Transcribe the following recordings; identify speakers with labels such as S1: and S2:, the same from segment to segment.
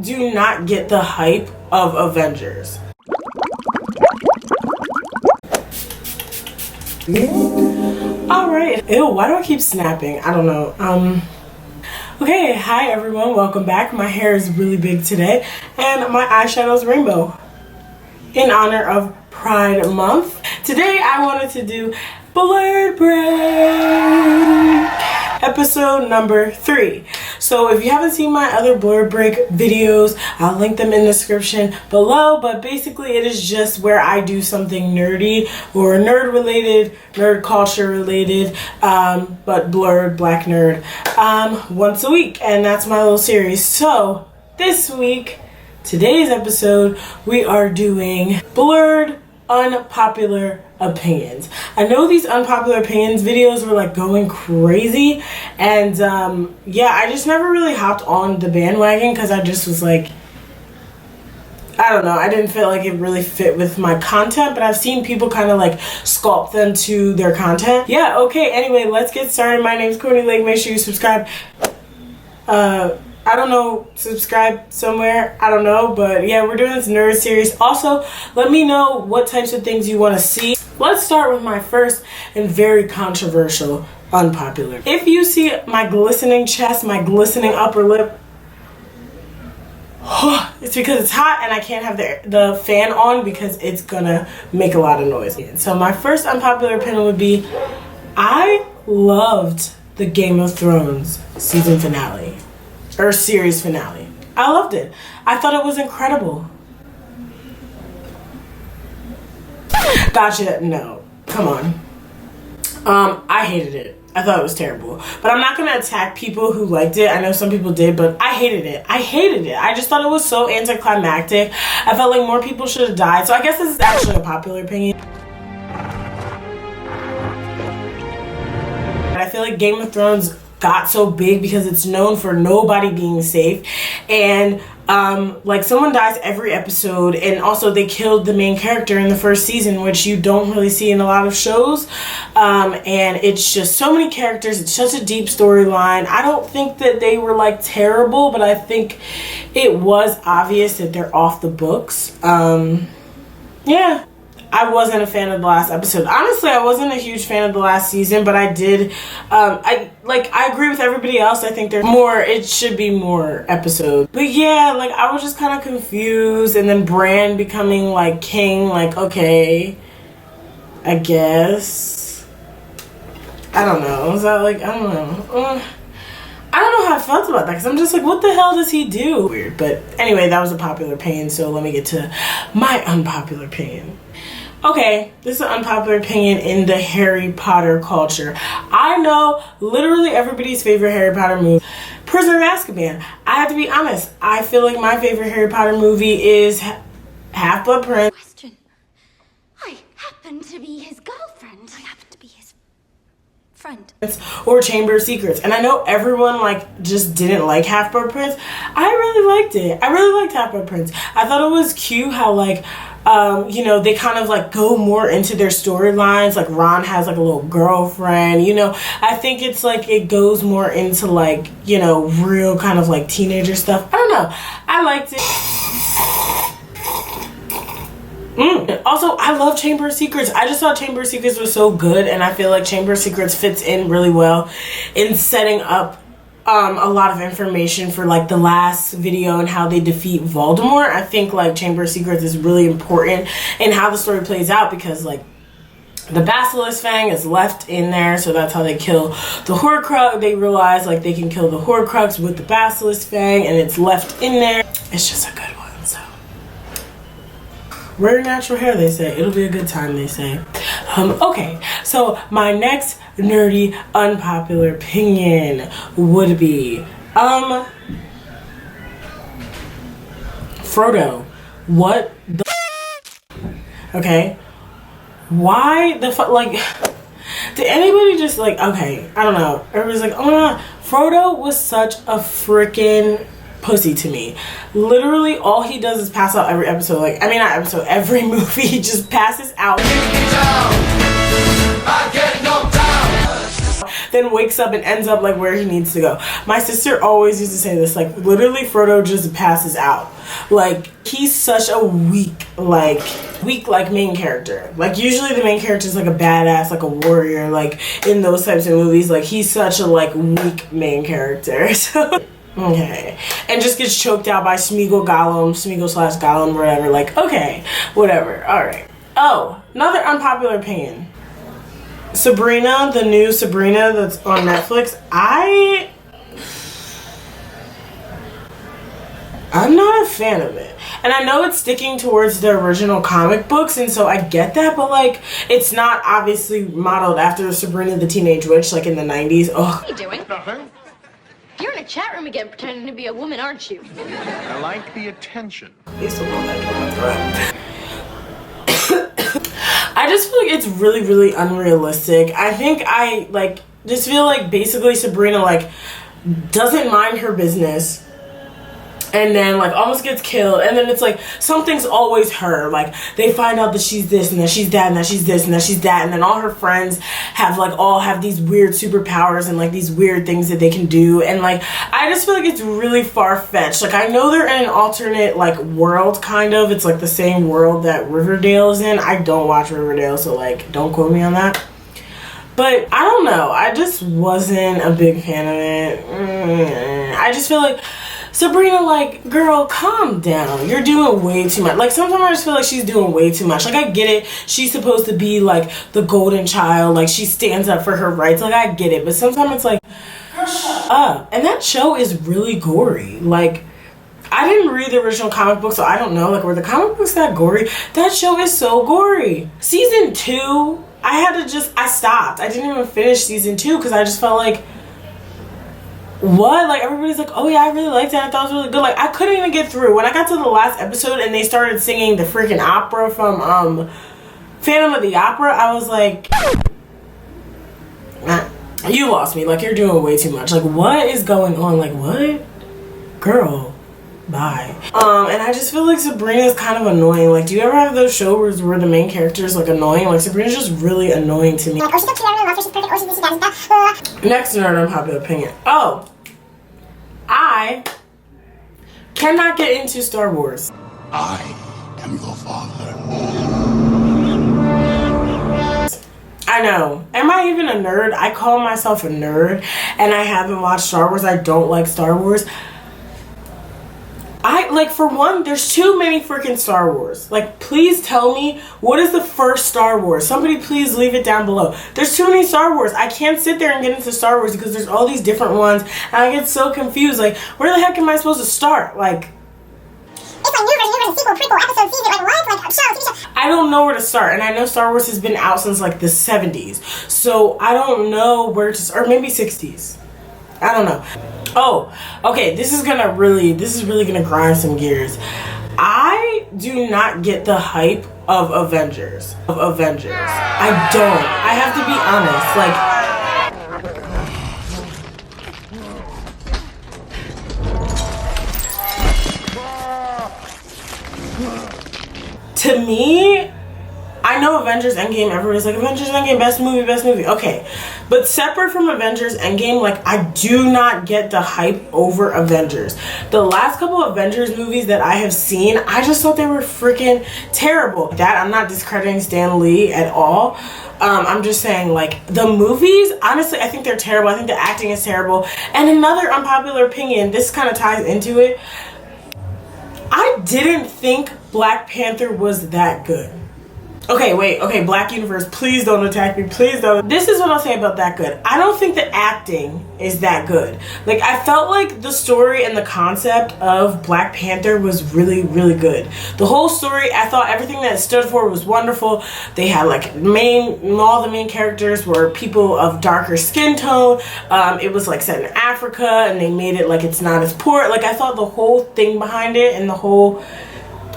S1: do not get the hype of Avengers. Alright. Ew, why do I keep snapping? I don't know. Okay, hi everyone, welcome back. My hair is really big today and my eyeshadow is rainbow in honor of Pride Month. Today I wanted to do Blerd break episode number 3. So if you haven't seen my other Blerd break videos, I'll link them in the description below, but basically it is just where I do something nerdy or nerd related, nerd culture related, but Blerd, black nerd, once a week, and that's my little series. So this week, today's episode, we are doing Blerd Unpopular Opinions. I know these Unpopular Opinions videos were like going crazy, and yeah, I just never really hopped on the bandwagon because I just was like, I don't know, I didn't feel like it really fit with my content, but I've seen people kind of like sculpt them to their content. Yeah, okay, anyway, let's get started. My name's Courtney Lake. Make sure you subscribe. I don't know, subscribe somewhere, I don't know, but yeah, we're doing this nerd series. Also, let me know what types of things you want to see. Let's start with my first and very controversial unpopular. If you see my glistening chest, my glistening upper lip, it's because it's hot and I can't have the fan on because it's gonna make a lot of noise. So my first unpopular opinion would be, I loved the Game of Thrones season finale. Or series finale. I loved it. I thought it was incredible. Gotcha. No. Come on. I hated it. I thought it was terrible. But I'm not going to attack people who liked it. I know some people did, but I hated it. I hated it. I just thought it was so anticlimactic. I felt like more people should have died. So I guess this is actually a popular opinion. I feel like Game of Thrones got so big because it's known for nobody being safe, and like someone dies every episode, and also they killed the main character in the first season, which you don't really see in a lot of shows, and it's just so many characters. It's such a deep storyline. I don't think that they were like terrible, but I think it was obvious that they're off the books. Yeah, I wasn't a fan of the last episode. Honestly, I wasn't a huge fan of the last season, but I did, I agree with everybody else. I think there's more, it should be more episodes. But yeah, like, I was just kind of confused, and then Bran becoming, like, king, like, okay, I guess. I don't know. Is that, like, I don't know. I don't know how I felt about that, because I'm just like, what the hell does he do? Weird. But anyway, that was a popular opinion, so let me get to my unpopular opinion. Okay, this is an unpopular opinion in the Harry Potter culture. I know literally everybody's favorite Harry Potter movie, Prisoner of Azkaban. I have to be honest, I feel like my favorite Harry Potter movie is Half-Blood Prince.
S2: Question. I happen to be his girlfriend. I happen to be his friend.
S1: Or Chamber of Secrets. And I know everyone like just didn't like Half-Blood Prince. I really liked it. I really liked Half-Blood Prince. I thought it was cute how like you know, they kind of like go more into their storylines. Like Ron has like a little girlfriend, you know. I think it's like it goes more into like, you know, real kind of like teenager stuff. I don't know. I liked it. Also, I love Chamber of Secrets. I just thought Chamber of Secrets was so good, and I feel like Chamber of Secrets fits in really well in setting up a lot of information for like the last video and how they defeat Voldemort. I think like Chamber of Secrets is really important in how the story plays out, because like the Basilisk Fang is left in there, so that's how they kill the Horcrux. They realize like they can kill the Horcrux with the Basilisk Fang, and it's left in there. It's just a good one. So wear natural hair, they say. It'll be a good time, they say. Okay, so my next nerdy unpopular opinion would be Frodo. What the okay, why the fuck, like, did anybody just like, okay, I don't know, everybody's like, oh my god, Frodo was such a freaking pussy to me. Literally all he does is pass out every episode. Like, I mean, not episode, every movie he just passes out. then wakes up and ends up like where he needs to go. My sister always used to say this, like literally Frodo just passes out. Like he's such a weak main character. Like usually the main character is like a badass, like a warrior, like in those types of movies. Like he's such a like weak main character. So okay, and just gets choked out by Smeagol slash Gollum, whatever. Like okay, whatever. All right. Oh, another unpopular opinion. Sabrina, the new Sabrina that's on Netflix. I'm not a fan of it. And I know it's sticking towards the original comic books, and so I get that, but like it's not obviously modeled after Sabrina the Teenage Witch like in the 90s. Oh.
S2: What are you doing? Nothing. You're in a chat room again pretending to be a woman, aren't you?
S3: I like the attention.
S1: I just feel like it's really, really unrealistic. I think I like just feel like basically Sabrina like doesn't mind her business and then like almost gets killed, and then it's like something's always her. Like they find out that she's this and that she's that and that she's this and that she's that, and then all her friends all have these weird superpowers and like these weird things that they can do, and like I just feel like it's really far-fetched. Like I know they're in an alternate like world kind of. It's like the same world that Riverdale is in. I don't watch Riverdale, so like don't quote me on that. But I don't know. I just wasn't a big fan of it. I just feel like Sabrina, like, girl, calm down. You're doing way too much. Like, sometimes I just feel like she's doing way too much. Like, I get it. She's supposed to be, like, the golden child. Like, she stands up for her rights. Like, I get it. But sometimes it's like, shut up. And that show is really gory. Like, I didn't read the original comic book, so I don't know. Like, were the comic books that gory? That show is so gory. Season 2, I stopped. I didn't even finish season 2 because I just felt like, what? Like everybody's like, oh yeah, I really liked it. I thought it was really good. Like I couldn't even get through. When I got to the last episode and they started singing the freaking opera from Phantom of the Opera, I was like, you lost me. Like you're doing way too much. Like what is going on? Like what? Girl, bye. And I just feel like Sabrina's kind of annoying. Like do you ever have those shows where the main character is like annoying? Like Sabrina's just really annoying to me. Next nerd unpopular opinion. Oh, I cannot get into Star Wars.
S3: I am your father.
S1: I know. Am I even a nerd? I call myself a nerd and I haven't watched Star Wars. I don't like Star Wars. For one, there's too many freaking Star Wars. Like, please tell me, what is the first Star Wars? Somebody please leave it down below. There's too many Star Wars. I can't sit there and get into Star Wars because there's all these different ones, and I get so confused. Like, where the heck am I supposed to start? Like, it's like new version, sequel, prequel, episode, season, like what? Like, show, TV show. I don't know where to start, and I know Star Wars has been out since, like, the 70s. So, I don't know where to start. Or maybe 60s. I don't know. Oh, okay, this is really gonna grind some gears. I do not get the hype of Avengers. I don't. I have to be honest. Like, to me, I know Avengers Endgame, everybody's like, Avengers Endgame, best movie. Okay. But separate from Avengers Endgame, like, I do not get the hype over Avengers. The last couple of Avengers movies that I have seen, I just thought they were freaking terrible. I'm not discrediting Stan Lee at all. I'm just saying, like, the movies, honestly, I think they're terrible. I think the acting is terrible. And another unpopular opinion, this kind of ties into it. I didn't think Black Panther was that good. Okay, wait, okay, Black Universe, please don't attack me, please don't. This is what I'll say about that good. I don't think the acting is that good. Like, I felt like the story and the concept of Black Panther was really, really good. The whole story, I thought everything that it stood for was wonderful. They had, like, all the main characters were people of darker skin tone. It was, like, set in Africa, and they made it like it's not as poor. Like, I thought the whole thing behind it and the whole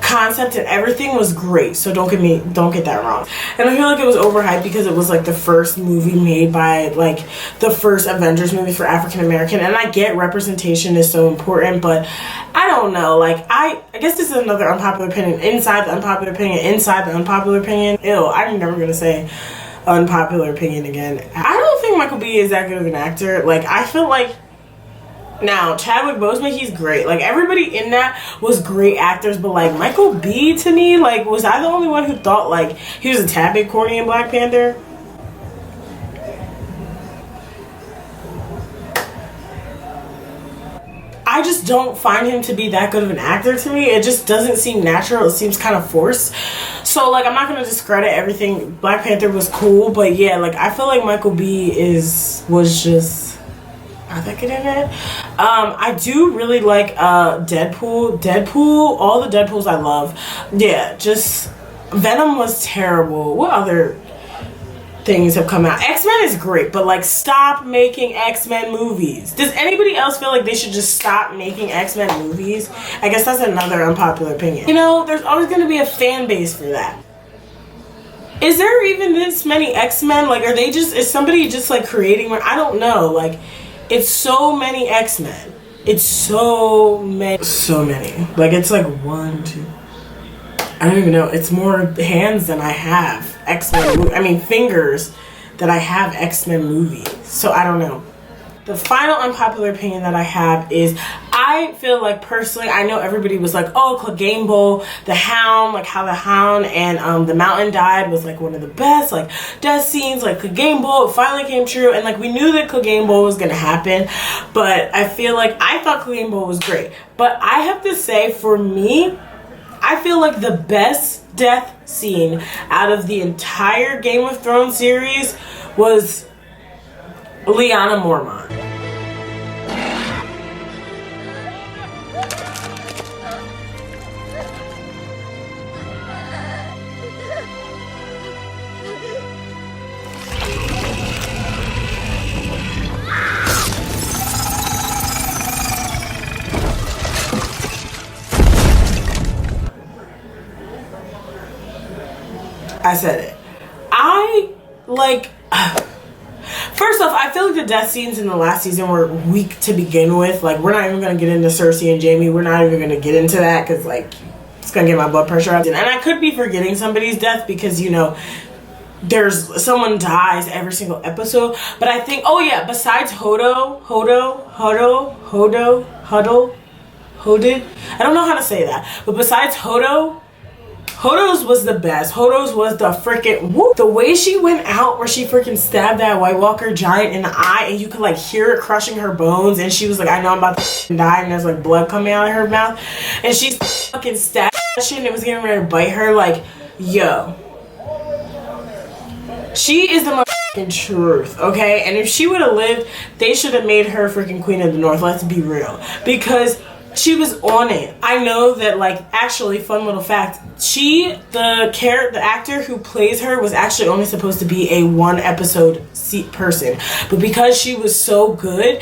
S1: concept and everything was great, so don't get that wrong. And I feel like it was overhyped because it was like the first movie made by like the first Avengers movie for African American, and I get representation is so important, but I don't know, like I guess this is another unpopular opinion inside the unpopular opinion. Ew, I'm never gonna say unpopular opinion again. I don't think think Michael B is that good of an actor. Like, I feel like now Chadwick Boseman, he's great. Like, everybody in that was great actors, but like Michael B, to me, like, was I the only one who thought like he was a tad bit corny in Black Panther? I just don't find him to be that good of an actor to me. It just doesn't seem natural. It seems kind of forced. So, like, I'm not going to discredit everything. Black Panther was cool, but yeah, like, I feel like Michael B was just not that good in it. I do really like Deadpool. All the Deadpools I love. Yeah, just Venom was terrible. What other things have come out? X-Men is great, but like, stop making X-Men movies. Does anybody else feel like they should just stop making X-Men movies? I guess that's another unpopular opinion. You know, there's always going to be a fan base for that. Is there even this many X-Men? Like, are they just, is somebody just like creating one? I don't know. Like, it's so many X-Men. It's so many. Like, it's like 1, 2, I don't even know. It's more hands than I have X-Men. I mean, fingers that I have X-Men movies. So I don't know. The final unpopular opinion that I have is I feel like personally, I know everybody was like, oh, Clegane, the Hound, like how the Hound and the Mountain died was like one of the best like death scenes. Like Clegane, it finally came true, and like we knew that Clegane was gonna happen, but I feel like I thought Clegane was great. But I have to say, for me, I feel like the best death scene out of the entire Game of Thrones series was Lyanna Mormont. I said it. I like, first off, I feel like the death scenes in the last season were weak to begin with. Like, we're not even going to get into Cersei and Jaime. We're not even going to get into that because, like, it's going to get my blood pressure up. And I could be forgetting somebody's death because, you know, there's someone dies every single episode. But I think, oh yeah, besides Hodor, I don't know how to say that. But besides Hodo's was the best. Hodo's was the freaking whoop. The way she went out where she freaking stabbed that White Walker giant in the eye and you could like hear it crushing her bones, and she was like, I know I'm about to die, and there's like blood coming out of her mouth, and she fucking stabbed that shit and it was getting ready to bite her. Like, yo. She is the motherfucking truth, okay? And if she would have lived, they should have made her freaking Queen of the North. Let's be real. Because she was on it. I know that, like, actually, fun little fact, the actor who plays her was actually only supposed to be a 1-episode person. But because she was so good,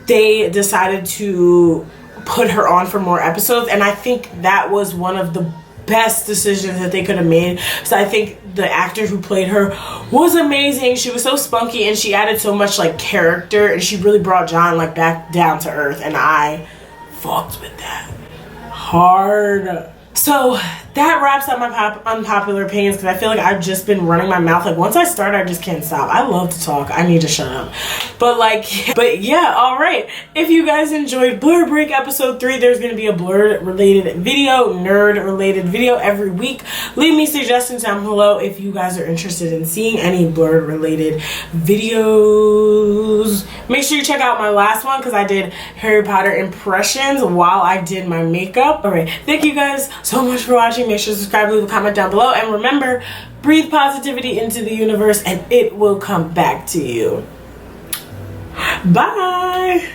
S1: they decided to put her on for more episodes. And I think that was one of the best decisions that they could have made. So I think the actor who played her was amazing. She was so spunky and she added so much, like, character. And she really brought Jon, like, back down to earth. And I fucked with that hard. So that wraps up my unpopular opinions, because I feel like I've just been running my mouth. Like, once I start, I just can't stop. I love to talk. I need to shut up. But yeah, all right. If you guys enjoyed Blerd Break episode 3, there's going to be a Blerd related video, nerd related video every week. Leave me suggestions down below if you guys are interested in seeing any Blerd related videos. Make sure you check out my last one, because I did Harry Potter impressions while I did my makeup. All right. Thank you guys so much for watching. Make sure to subscribe, leave a comment down below, and remember, breathe positivity into the universe and it will come back to you. Bye.